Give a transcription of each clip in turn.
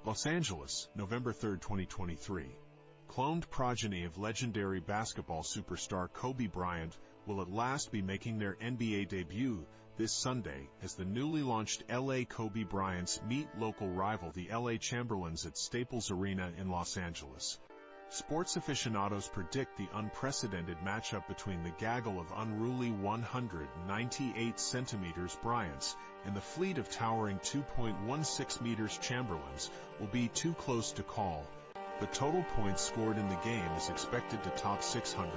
Los Angeles, November 3, 2023. Cloned progeny of legendary basketball superstar Kobe Bryant will at last be making their NBA debut this Sunday as the newly launched LA Kobe Bryants meet local rival the LA Chamberlains at Staples Arena in Los Angeles. Sports aficionados predict the unprecedented matchup between the gaggle of unruly 198 centimeters Bryants and the fleet of towering 2.16 meters Chamberlains will be too close to call. The total points scored in the game is expected to top 600.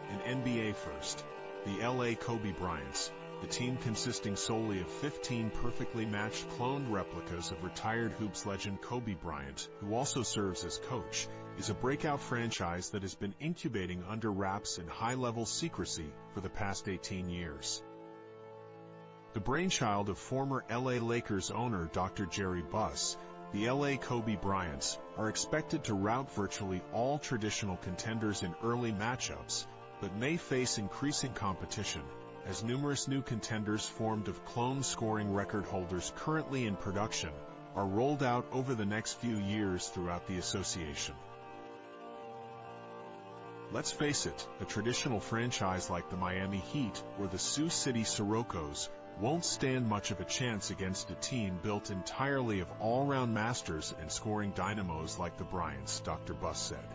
An NBA first. The LA Kobe Bryants, the team consisting solely of 15 perfectly matched cloned replicas of retired hoops legend Kobe Bryant, who also serves as coach, is a breakout franchise that has been incubating under wraps and high-level secrecy for the past 18 years. The brainchild of former LA Lakers owner Dr. Jerry Buss, the LA Kobe Bryants are expected to rout virtually all traditional contenders in early matchups, but may face increasing competition as numerous new contenders formed of clone scoring record holders currently in production are rolled out over the next few years throughout the association. Let's face it, a traditional franchise like the Miami Heat or the Sioux City Siroccos won't stand much of a chance against a team built entirely of all-round masters and scoring dynamos like the Bryants, Dr. Buss said.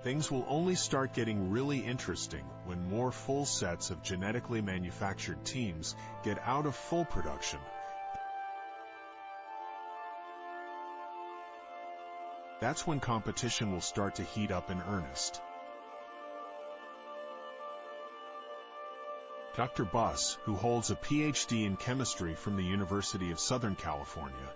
Things will only start getting really interesting when more full sets of genetically manufactured teams get out of full production. That's when competition will start to heat up in earnest. Dr. Buss, who holds a PhD in chemistry from the University of Southern California,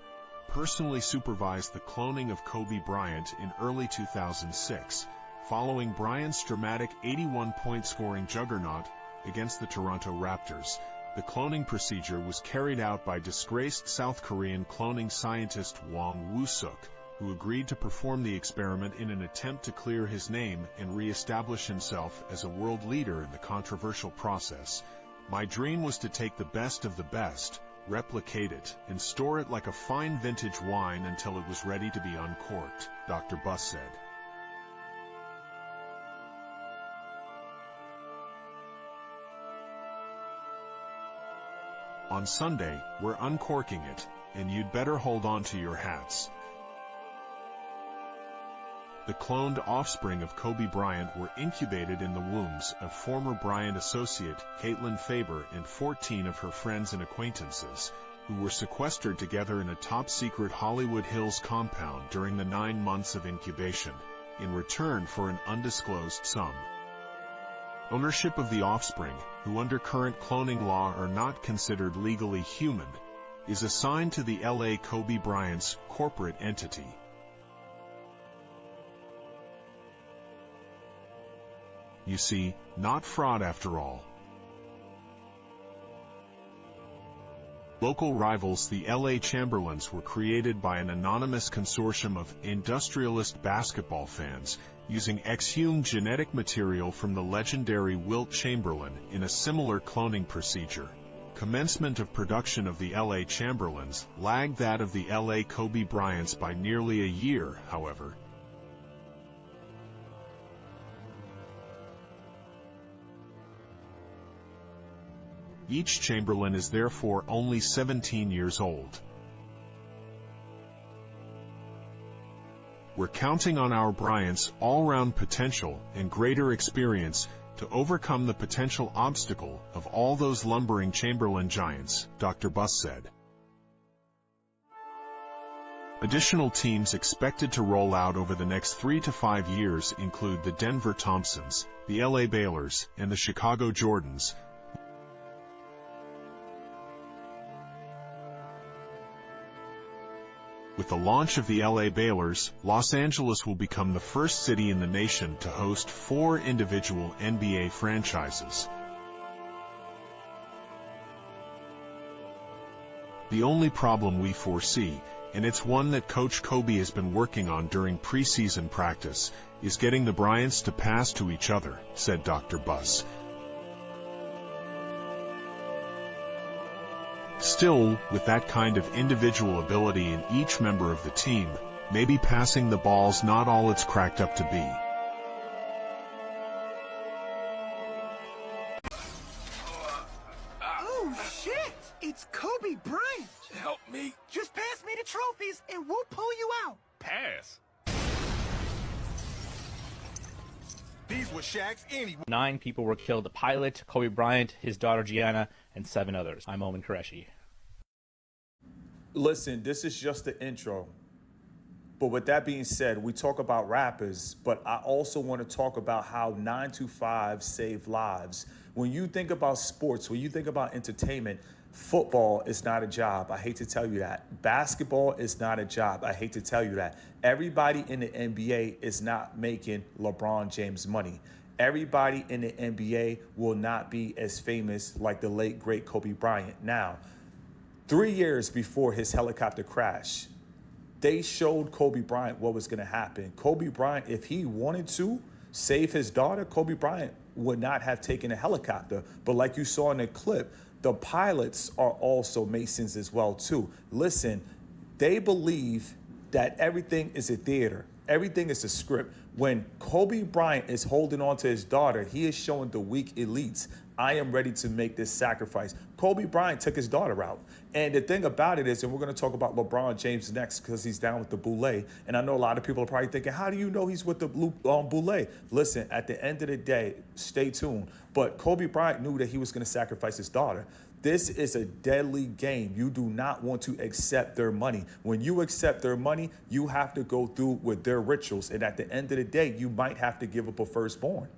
personally supervised the cloning of Kobe Bryant in early 2006, following Bryant's dramatic 81-point scoring juggernaut against the Toronto Raptors. The cloning procedure was carried out by disgraced South Korean cloning scientist Wong Woo-suk, who agreed to perform the experiment in an attempt to clear his name and re-establish himself as a world leader in the controversial process. "My dream was to take the best of the best, replicate it, and store it like a fine vintage wine until it was ready to be uncorked," Dr. Buss said. On Sunday, we're uncorking it, and you'd better hold on to your hats. The cloned offspring of Kobe Bryant were incubated in the wombs of former Bryant associate Caitlin Faber and 14 of her friends and acquaintances, who were sequestered together in a top-secret Hollywood Hills compound during the 9 months of incubation, in return for an undisclosed sum. Ownership of the offspring, who under current cloning law are not considered legally human, is assigned to the LA Kobe Bryant's corporate entity. You see, not fraud after all. Local rivals, the LA Chamberlains, were created by an anonymous consortium of industrialist basketball fans using exhumed genetic material from the legendary Wilt Chamberlain in a similar cloning procedure. Commencement of production of the LA Chamberlains lagged that of the LA Kobe Bryants by nearly a year, however. Each Chamberlain is therefore only 17 years old. We're counting on our Bryants' all-round potential and greater experience to overcome the potential obstacle of all those lumbering Chamberlain giants, Dr. Buss said. Additional teams expected to roll out over the next 3 to 5 years include the Denver Thompsons, the LA Baylors, and the Chicago Jordans. With the launch of the LA Baylors, Los Angeles will become the first city in the nation to host 4 individual NBA franchises. The only problem we foresee, and it's one that Coach Kobe has been working on during preseason practice, is getting the Bryants to pass to each other, said Dr. Buss. Still, with that kind of individual ability in each member of the team, maybe passing the ball's not all it's cracked up to be. Oh, shit! It's Kobe Bryant! Help me. Just pass me the trophies and we'll pull you out. Pass. These were Shaq's anyway. 9 people were killed: the pilot, Kobe Bryant, his daughter Gianna, and 7 others. I'm Omen Qureshi. Listen, this is just the intro. But with that being said, we talk about rappers, but I also want to talk about how 9 to 5 save lives. When you think about sports, when you think about entertainment, football is not a job. I hate to tell you that. Basketball is not a job. I hate to tell you that. Everybody in the NBA is not making LeBron James money. Everybody in the NBA will not be as famous like the late, great Kobe Bryant. Now, 3 years before his helicopter crash, they showed Kobe Bryant what was going to happen. Kobe Bryant, if he wanted to save his daughter, Kobe Bryant would not have taken a helicopter. But like you saw in the clip, the pilots are also Masons as well, too. Listen, they believe that everything is a theater. Everything is a script. When Kobe Bryant is holding on to his daughter, he is showing the weak elites, I am ready to make this sacrifice. Kobe Bryant took his daughter out. And the thing about it is, and we're going to talk about LeBron James next because he's down with the Boule. And I know a lot of people are probably thinking, how do you know he's with the Boule? Listen, at the end of the day, stay tuned. But Kobe Bryant knew that he was going to sacrifice his daughter. This is a deadly game. You do not want to accept their money. When you accept their money, you have to go through with their rituals. And at the end of the day, you might have to give up a firstborn.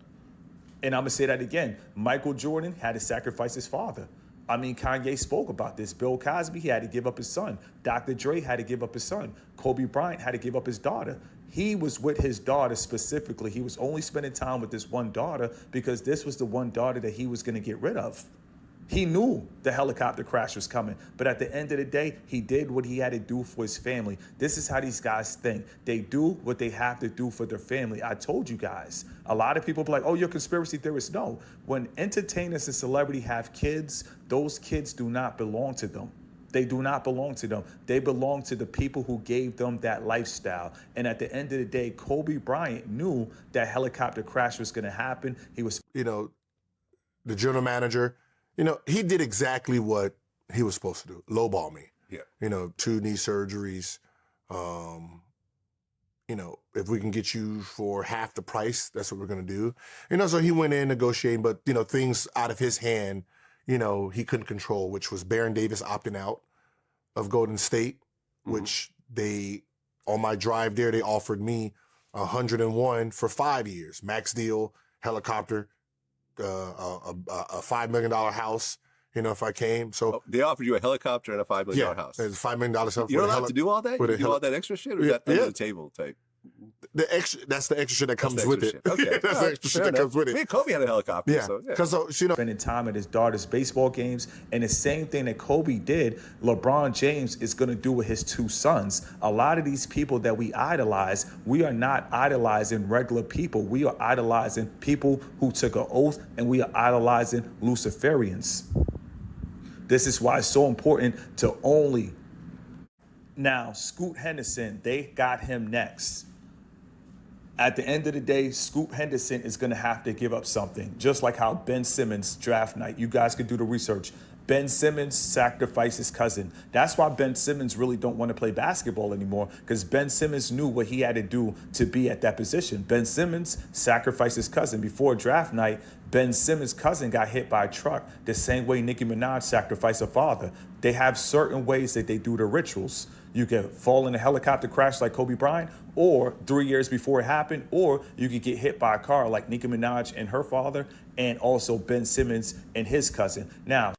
And I'm going to say that again. Michael Jordan had to sacrifice his father. I mean, Kanye spoke about this. Bill Cosby, he had to give up his son. Dr. Dre had to give up his son. Kobe Bryant had to give up his daughter. He was with his daughter specifically. He was only spending time with this one daughter because this was the one daughter that he was going to get rid of. He knew the helicopter crash was coming, but at the end of the day, he did what he had to do for his family. This is how these guys think. They do what they have to do for their family. I told you guys. A lot of people be like, oh, you're conspiracy theorists. No. When entertainers and celebrity have kids, those kids do not belong to them. They do not belong to them. They belong to the people who gave them that lifestyle. And at the end of the day, Kobe Bryant knew that helicopter crash was going to happen. He was, the general manager, he did exactly what he was supposed to do. Lowball me. Yeah. 2 knee surgeries. If we can get you for half the price, that's what we're going to do. So he went in negotiating, but, things out of his hand, he couldn't control, which was Baron Davis opting out of Golden State, which on my drive there, they offered me 101 for 5 years. Max deal, helicopter, a $5 million house, if I came. So they offered you a helicopter and a $5 million house. It's $5 million. You don't have to do all that? You do all that extra shit, or is that under the table type? That's the extra shit that comes with it. Okay. That's the extra shit that comes with it. Me and Kobe had a helicopter. Yeah. Because spending time at his daughter's baseball games, and the same thing that Kobe did, LeBron James is going to do with his 2 sons. A lot of these people that we idolize, we are not idolizing regular people. We are idolizing people who took an oath, and we are idolizing Luciferians. This is why it's so important to only. Now, Scoot Henderson, they got him next. At the end of the day, Scoot Henderson is going to have to give up something, just like how Ben Simmons draft night. You guys could do the research. Ben Simmons sacrificed his cousin. That's why Ben Simmons really don't want to play basketball anymore, because Ben Simmons knew what he had to do to be at that position. Ben Simmons sacrificed his cousin. Before draft night, Ben Simmons' cousin got hit by a truck the same way Nicki Minaj sacrificed her father. They have certain ways that they do the rituals. You can fall in a helicopter crash like Kobe Bryant, or 3 years before it happened, or you could get hit by a car like Nicki Minaj and her father, and also Ben Simmons and his cousin. Now,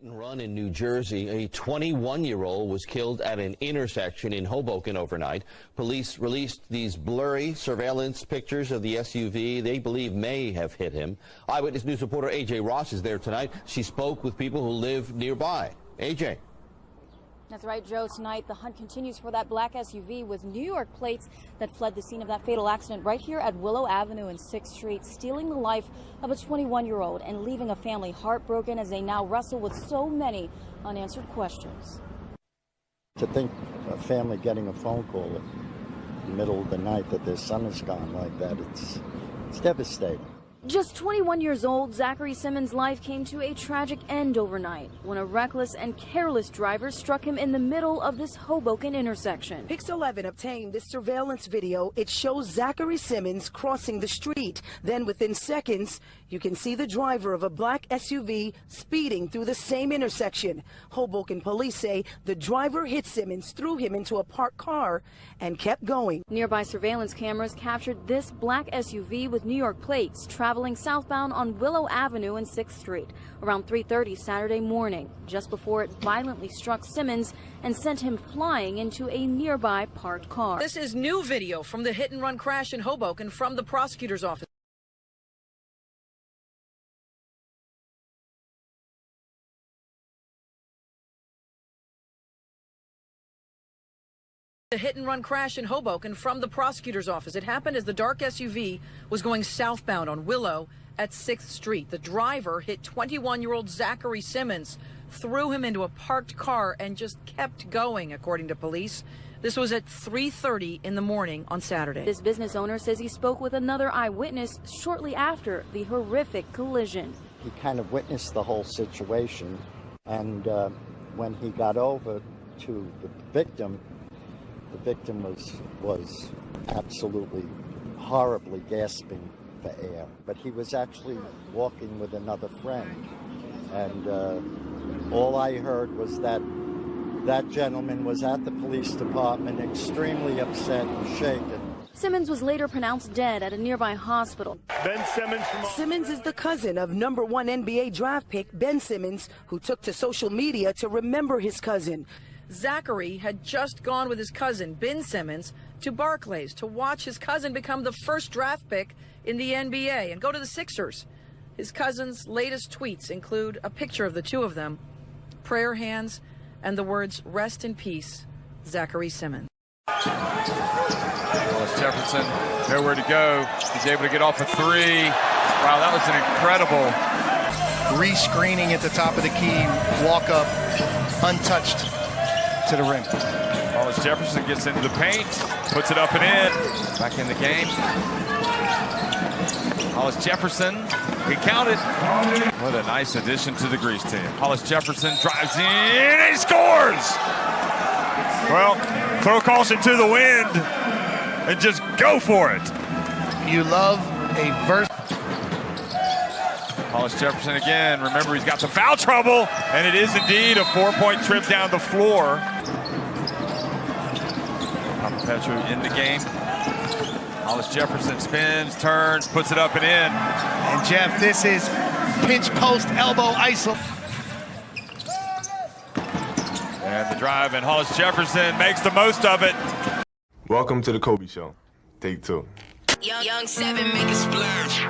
And run in New Jersey, a 21-year-old was killed at an intersection in Hoboken overnight. Police released these blurry surveillance pictures of the SUV they believe may have hit him. Eyewitness News reporter AJ Ross is there tonight. She spoke with people who live nearby. AJ. That's right, Joe. Tonight, the hunt continues for that black SUV with New York plates that fled the scene of that fatal accident right here at Willow Avenue and 6th Street, stealing the life of a 21-year-old and leaving a family heartbroken as they now wrestle with so many unanswered questions. To think a family getting a phone call in the middle of the night that their son is gone like that, it's devastating. Just 21 years old, Zachary Simmons' life came to a tragic end overnight when a reckless and careless driver struck him in the middle of this Hoboken intersection. Pix 11 obtained this surveillance video. It shows Zachary Simmons crossing the street. Then within seconds, you can see the driver of a black SUV speeding through the same intersection. Hoboken police say the driver hit Simmons, threw him into a parked car, and kept going. Nearby surveillance cameras captured this black SUV with New York plates traveling southbound on Willow Avenue and 6th Street around 3:30 Saturday morning, just before it violently struck Simmons and sent him flying into a nearby parked car. This is new video from the hit-and-run crash in Hoboken from the prosecutor's office. The hit-and-run crash in Hoboken from the prosecutor's office. It happened as the dark SUV was going southbound on Willow at 6th Street. The driver hit 21-year-old Zachary Simmons, threw him into a parked car, and just kept going, according to police. This was at 3:30 in the morning on Saturday. This business owner says he spoke with another eyewitness shortly after the horrific collision. He kind of witnessed the whole situation, and when he got over to the victim was absolutely horribly gasping for air, but he was actually walking with another friend, and all I heard was that gentleman was at the police department extremely upset and shaken. Simmons was later pronounced dead at a nearby hospital. Ben Simmons. Simmons is the cousin of #1 NBA draft pick Ben Simmons, who took to social media to remember his cousin. Zachary had just gone with his cousin, Ben Simmons, to Barclays to watch his cousin become the first draft pick in the NBA and go to the Sixers. His cousin's latest tweets include a picture of the two of them, prayer hands, and the words, "Rest in peace, Zachary Simmons." Wallace Jefferson, nowhere to go. He's able to get off a three. Wow, that was an incredible re-screening at the top of the key, walk up, untouched to the rim. Wallace Jefferson gets into the paint, puts it up and in. Back in the game. Wallace Jefferson, he counted. What a nice addition to the Grease team. Wallace Jefferson drives in and he scores! Well, throw caution to the wind and just go for it. You love a verse. Wallace Jefferson again. Remember, he's got the foul trouble, and it is indeed a 4-point trip down the floor. Petru in the game. Wallace Jefferson spins, turns, puts it up and in. And Jeff, this is pinch post elbow iso. And the drive, and Wallace Jefferson makes the most of it. Welcome to the Kobe Show. Take 2. Young 7 make a splash.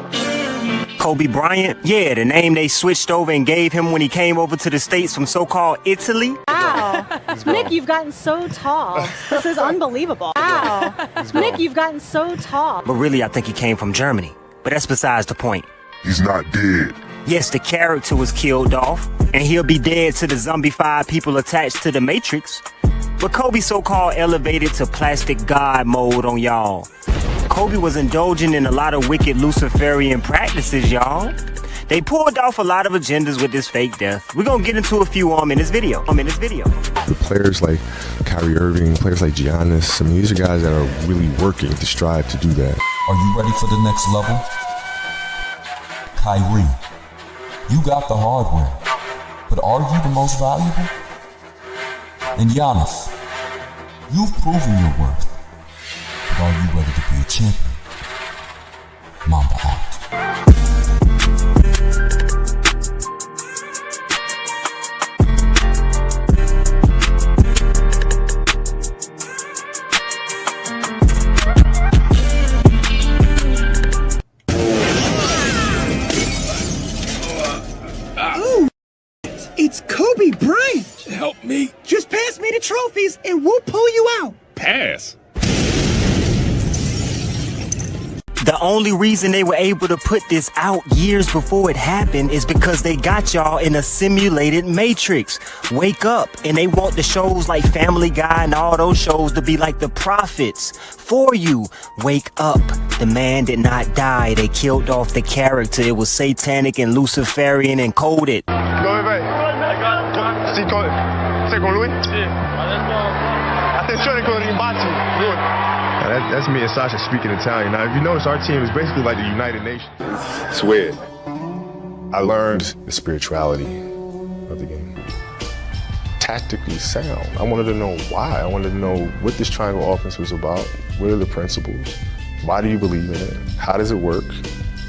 Kobe Bryant, yeah, the name they switched over and gave him when he came over to the States from so-called Italy. Wow. Nick, you've gotten so tall. This is unbelievable. Wow. Nick, you've gotten so tall. But really, I think he came from Germany. But that's besides the point. He's not dead. Yes, the character was killed off, and he'll be dead to the zombified people attached to the Matrix. But Kobe so-called elevated to plastic god mode on y'all. Kobe was indulging in a lot of wicked Luciferian practices, y'all. They pulled off a lot of agendas with this fake death. We're gonna get into a few in this video. The players like Kyrie Irving, players like Giannis, I mean, these are guys that are really working to strive to do that. Are you ready for the next level? Kyrie, you got the hardware, but are you the most valuable? And Giannis, you've proven your worth. But are you ready to be a champion? Mamba out. Ooh, it's Kobe Bryant. Help me. Just pass me the trophies and we'll pull you out. Pass. The only reason they were able to put this out years before it happened is because they got y'all in a simulated matrix. Wake up. And they want the shows like Family Guy and all those shows to be like the prophets for you. Wake up. The man did not die. They killed off the character. It was satanic and Luciferian and coded. Dove vai? Sì, sei con lui? Sì. Attenzione con i rimbalzi. Good. That's me and Sasha speaking Italian. Now, if you notice, our team is basically like the United Nations. It's weird. I learned the spirituality of the game. Tactically sound. I wanted to know why. I wanted to know what this triangle offense was about. What are the principles? Why do you believe in it? How does it work?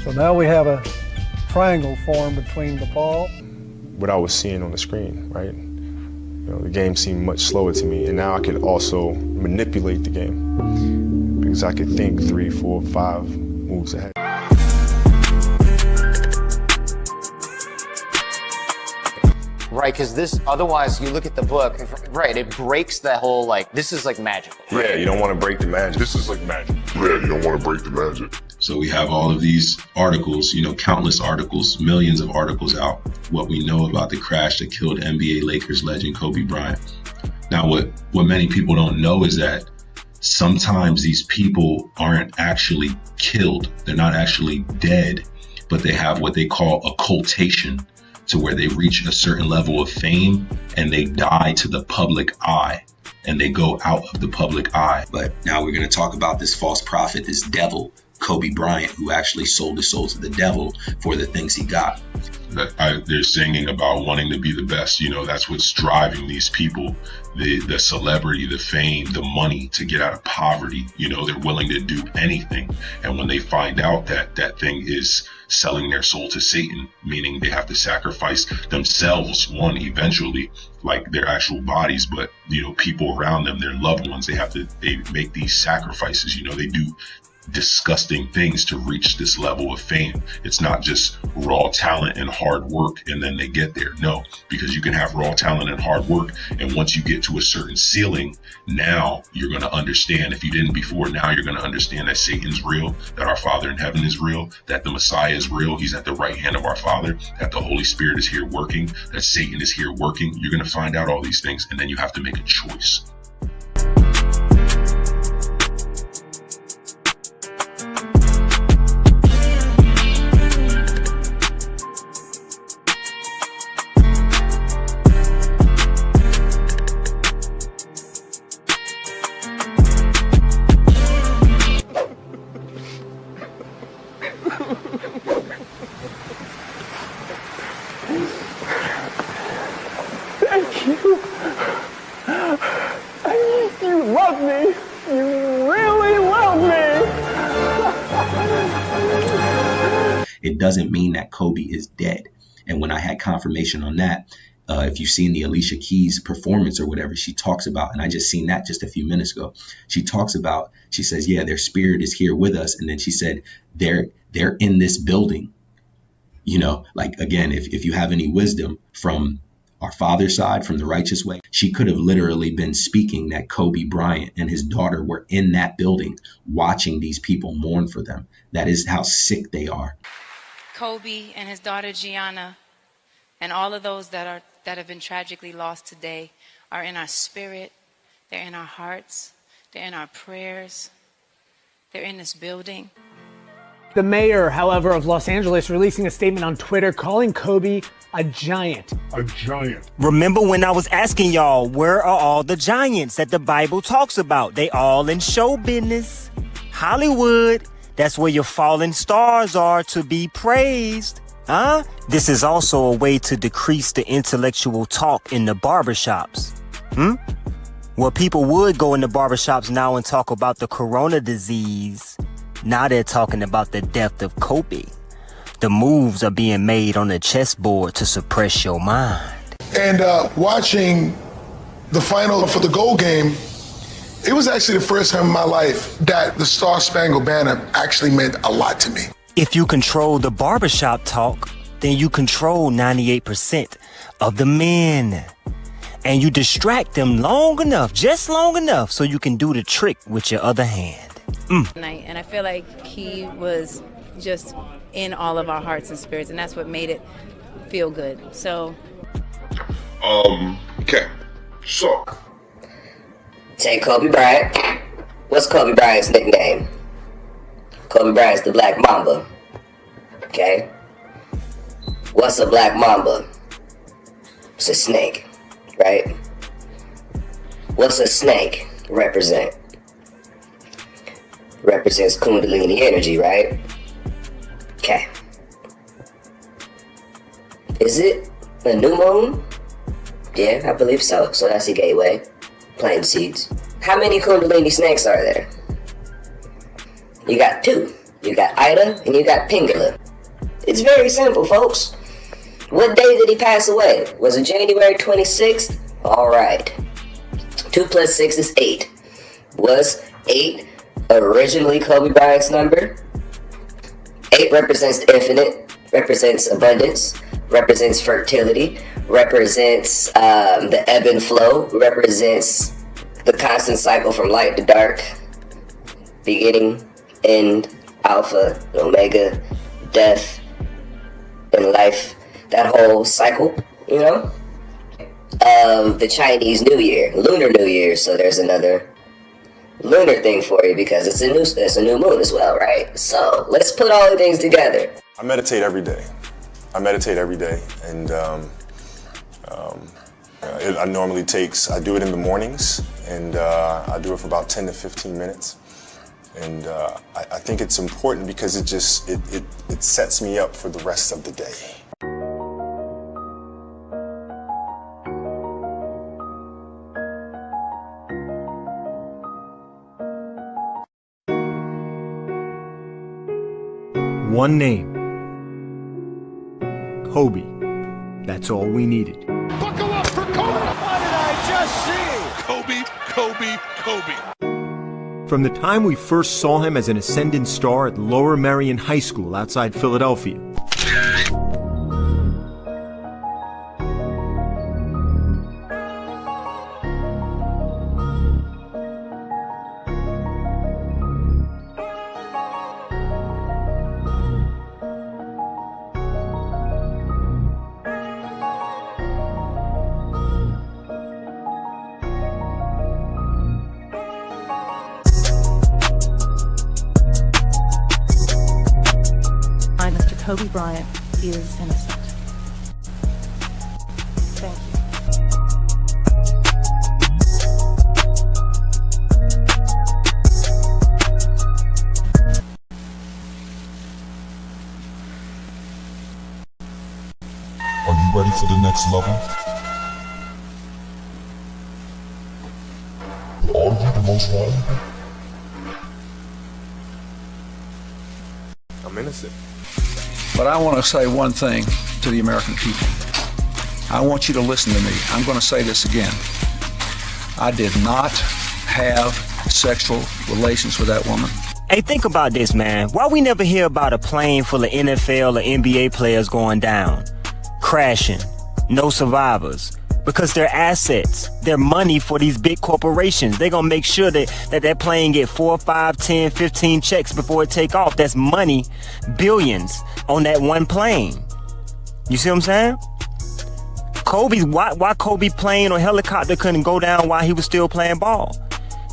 So now we have a triangle formed between the ball. What I was seeing on the screen, right? You know, the game seemed much slower to me, and now I could also manipulate the game because I could think 3, 4, 5 moves ahead. Right, because this, otherwise you look at the book, right, it breaks the whole, like, this is like magical. Yeah, you don't want to break the magic. This is like magic. Yeah, you don't want to break the magic. So we have all of these articles, you know, countless articles, millions of articles out, what we know about the crash that killed NBA Lakers legend Kobe Bryant. Now, what many people don't know is that sometimes these people aren't actually killed. They're not actually dead, but they have what they call occultation, to where they reach a certain level of fame and they die to the public eye and they go out of the public eye. But now we're going to talk about this false prophet, this devil, Kobe Bryant, who actually sold his soul to the devil for the things he got. They're singing about wanting to be the best. You know, that's what's driving these people, the celebrity, the fame, the money to get out of poverty. You know, they're willing to do anything. And when they find out that that thing is selling their soul to Satan, meaning they have to sacrifice themselves, one, eventually, like their actual bodies, but, you know, people around them, their loved ones, they make these sacrifices. You know, they do disgusting things to reach this level of fame. It's not just raw talent and hard work and then they get there. No, because you can have raw talent and hard work, and once you get to a certain ceiling, now you're going to understand. If you didn't before, now you're going to understand that Satan's real, that our Father in heaven is real, that the Messiah is real, he's at the right hand of our Father, that the Holy Spirit is here working, that Satan is here working. You're going to find out all these things, and then you have to make a choice. Thank you. You love me. You really love me. It doesn't mean that Kobe is dead. And when I had confirmation on that, if you've seen the Alicia Keys performance or whatever, she talks about, and I just seen that just a few minutes ago. She talks about, she says, yeah, their spirit is here with us. And then she said, they're in this building. You know, like, again, if you have any wisdom from our Father's side, from the righteous way, she could have literally been speaking that Kobe Bryant and his daughter were in that building watching these people mourn for them. That is how sick they are. Kobe and his daughter Gianna and all of those that have been tragically lost today are in our spirit, they're in our hearts, they're in our prayers, they're in this building. The mayor, however, of Los Angeles releasing a statement on Twitter calling Kobe a giant. A giant. Remember when I was asking y'all, where are all the giants that the Bible talks about? They all in show business. Hollywood, that's where your fallen stars are to be praised. Huh? This is also a way to decrease the intellectual talk in the barbershops. Well, people would go in the barbershops now and talk about the corona disease. Now they're talking about the death of Kobe. The moves are being made on the chessboard to suppress your mind. And watching the final for the goal game, it was actually the first time in my life that the Star Spangled Banner actually meant a lot to me. If you control the barbershop talk, then you control 98% of the men. And you distract them long enough, just long enough, so you can do the trick with your other hand. And I feel like he was just in all of our hearts and spirits, and that's what made it feel good. So okay, so take Kobe Bryant. What's Kobe Bryant's nickname? Kobe Bryant's the Black Mamba. Okay, what's a Black Mamba? It's a snake, right? What's a snake represent? Represents Kundalini energy, right? Okay. Is it a new moon? Yeah, I believe so. So that's a gateway. Planting seeds. How many Kundalini snakes are there? You got 2. You got Ida and you got Pingala. It's very simple, folks. What day did he pass away? Was it January 26th? Alright. 2 plus 6 is 8. Was 8 originally Kobe Bryant's number? 8 represents infinite, represents abundance, represents fertility, represents the ebb and flow, represents the constant cycle from light to dark, beginning, end, alpha, omega, death, and life. That whole cycle, you know, of the Chinese New Year, Lunar New Year. So there's another lunar thing for you because it's a new moon as well, right? So let's put all the things together. I meditate every day. And I normally I do it in the mornings, and I do it for about 10 to 15 minutes. And I think it's important because it sets me up for the rest of the day. One name. Kobe. That's all we needed. Buckle up for Kobe! What did I just see? Kobe, Kobe, Kobe. From the time we first saw him as an ascendant star at Lower Merion High School outside Philadelphia, Mr. Kobe Bryant is innocent. Thank you. Are you ready for the next level? But are you the most valuable? I'm innocent. But I want to say one thing to the American people. I want you to listen to me. I'm going to say this again. I did not have sexual relations with that woman. Hey, think about this, man. Why we never hear about a plane full of NFL or NBA players going down, crashing, no survivors? Because they're assets, they're money for these big corporations. They're gonna make sure that plane get 4, 5, 10, 15 checks before it take off. That's money, billions on that one plane. You see what I'm saying? Why Kobe plane or helicopter couldn't go down while he was still playing ball?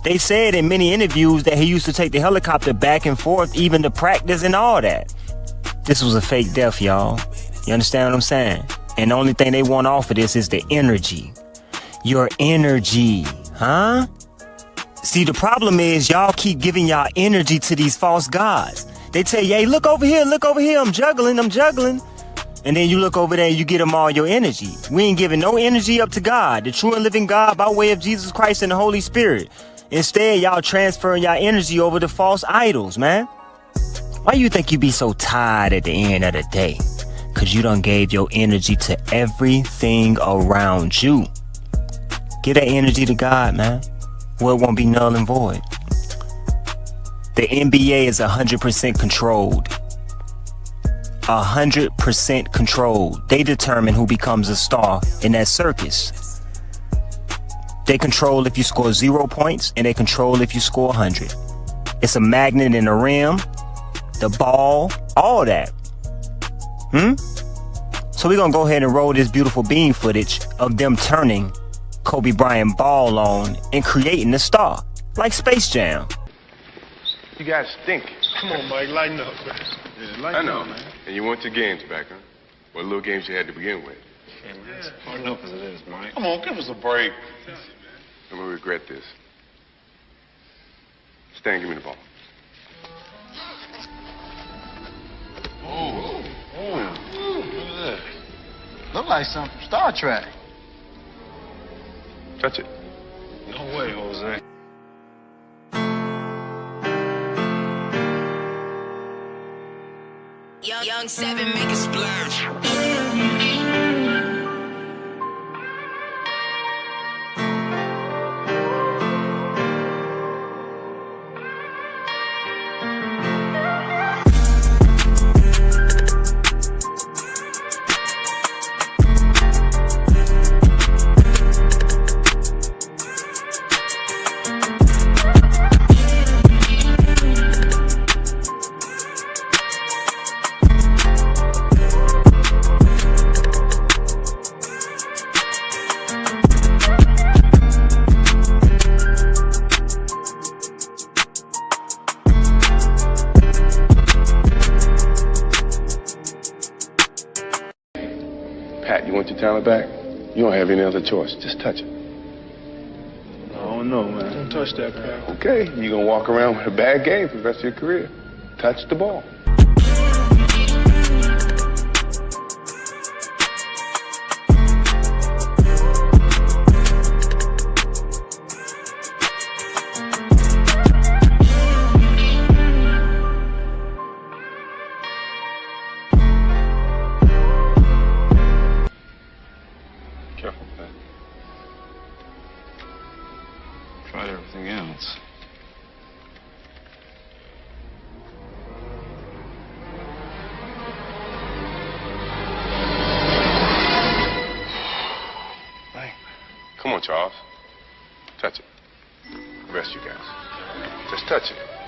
They said in many interviews that he used to take the helicopter back and forth, even to practice and all that. This was a fake death, y'all. You understand what I'm saying? And the only thing they want off of this is the energy. Your energy, huh? See, the problem is y'all keep giving y'all energy to these false gods. They tell you, hey, look over here, I'm juggling. And then you look over there and you get them all your energy. We ain't giving no energy up to God, the true and living God by way of Jesus Christ and the Holy Spirit. Instead, y'all transferring y'all energy over to false idols, man. Why you think you be so tired at the end of the day? Cause you done gave your energy to everything around you. Give that energy to God, man. Well, it won't be null and void. The NBA is 100% controlled. 100% control. They determine who becomes a star in that circus. They control if you score 0 points, and they control if you score 100. It's a magnet in the rim, the ball, all that. So we're gonna go ahead and roll this beautiful beam footage of them turning Kobe Bryant ball on and creating the star, like Space Jam. You guys stink. Come on, Mike, lighten up, man. Yeah, lighten I know. up, man. And you want your games back, huh? What little games you had to begin with. Hard enough as it is, Mike. Come on, give us a break. I'm gonna regret this. Stan, give me the ball. Oh, look at that. Look like something from Star Trek. Touch it. No way, Jose. Young 7 make a splurge. Pat, you want your talent back? You don't have any other choice. Just touch it. Oh, no, man. Don't touch that, Pat. Okay, you're gonna walk around with a bad game for the rest of your career. Touch the ball. Careful, Pat. Tried everything else. Come on, Charles. Touch it. The rest of you guys. Just touch it.